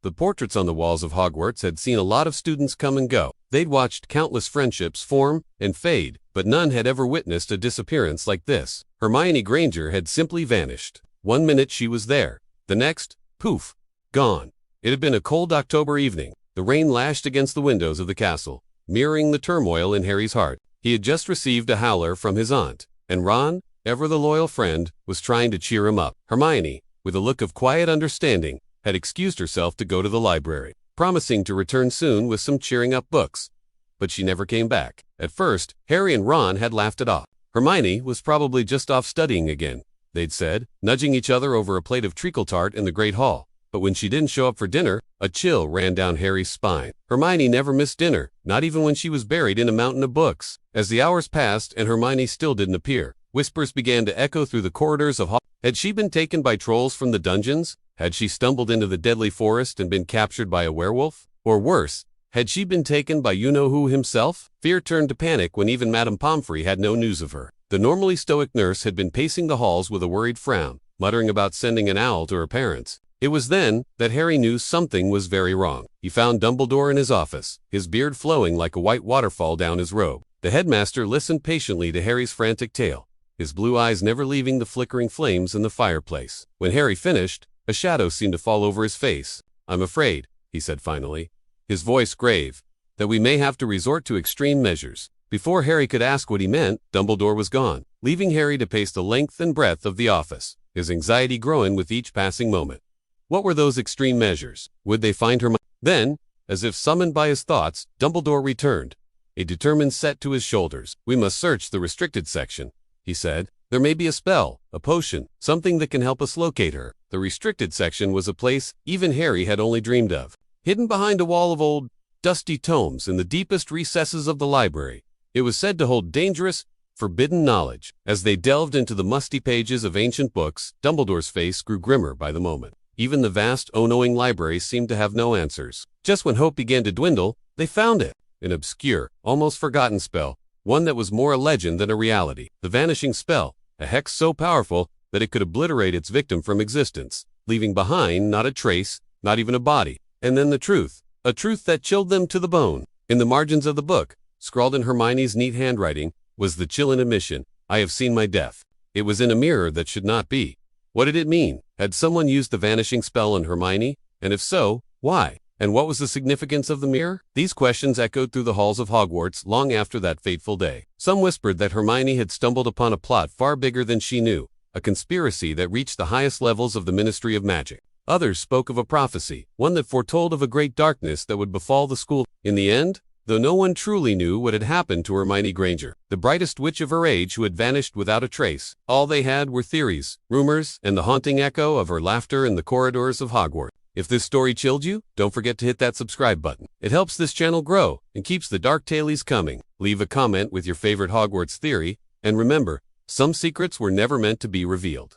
The portraits on the walls of Hogwarts had seen a lot of students come and go. They'd watched countless friendships form and fade, but none had ever witnessed a disappearance like this. Hermione Granger had simply vanished. One minute she was there, the next, poof, gone. It had been a cold October evening. The rain lashed against the windows of the castle, mirroring the turmoil in Harry's heart. He had just received a howler from his aunt, and Ron, ever the loyal friend, was trying to cheer him up. Hermione, with a look of quiet understanding, had excused herself to go to the library, promising to return soon with some cheering-up books. But she never came back. At first, Harry and Ron had laughed it off. Hermione was probably just off studying again, they'd said, nudging each other over a plate of treacle tart in the Great Hall. But when she didn't show up for dinner, a chill ran down Harry's spine. Hermione never missed dinner, not even when she was buried in a mountain of books. As the hours passed and Hermione still didn't appear, whispers began to echo through the corridors of Hogwarts. Had she been taken by trolls from the dungeons? Had she stumbled into the deadly forest and been captured by a werewolf? Or worse, had she been taken by you-know-who himself? Fear turned to panic when even Madame Pomfrey had no news of her. The normally stoic nurse had been pacing the halls with a worried frown, muttering about sending an owl to her parents. It was then that Harry knew something was very wrong. He found Dumbledore in his office, his beard flowing like a white waterfall down his robe. The headmaster listened patiently to Harry's frantic tale, his blue eyes never leaving the flickering flames in the fireplace. When Harry finished, a shadow seemed to fall over his face. "I'm afraid," he said finally, his voice grave, "that we may have to resort to extreme measures." Before Harry could ask what he meant, Dumbledore was gone, leaving Harry to pace the length and breadth of the office, his anxiety growing with each passing moment. What were those extreme measures? Would they find Hermione? Then, as if summoned by his thoughts, Dumbledore returned, a determined set to his shoulders. "We must search the restricted section," he said. "There may be a spell, a potion, something that can help us locate her." The restricted section was a place even Harry had only dreamed of, hidden behind a wall of old, dusty tomes in the deepest recesses of the library. It was said to hold dangerous, forbidden knowledge. As they delved into the musty pages of ancient books, Dumbledore's face grew grimmer by the moment. Even the vast, all-knowing library seemed to have no answers. Just when hope began to dwindle, they found it. An obscure, almost forgotten spell, one that was more a legend than a reality. The vanishing spell, a hex so powerful that it could obliterate its victim from existence, leaving behind not a trace, not even a body. And then the truth, a truth that chilled them to the bone. In the margins of the book, scrawled in Hermione's neat handwriting, was the chilling admission, "I have seen my death." It was in a mirror that should not be. What did it mean? Had someone used the vanishing spell on Hermione? And if so, why? And what was the significance of the mirror? These questions echoed through the halls of Hogwarts long after that fateful day. Some whispered that Hermione had stumbled upon a plot far bigger than she knew, a conspiracy that reached the highest levels of the Ministry of Magic. Others spoke of a prophecy, one that foretold of a great darkness that would befall the school. In the end, though no one truly knew what had happened to Hermione Granger, the brightest witch of her age who had vanished without a trace, all they had were theories, rumors, and the haunting echo of her laughter in the corridors of Hogwarts. If this story chilled you, don't forget to hit that subscribe button. It helps this channel grow and keeps the dark tailies coming. Leave a comment with your favorite Hogwarts theory, and remember, some secrets were never meant to be revealed.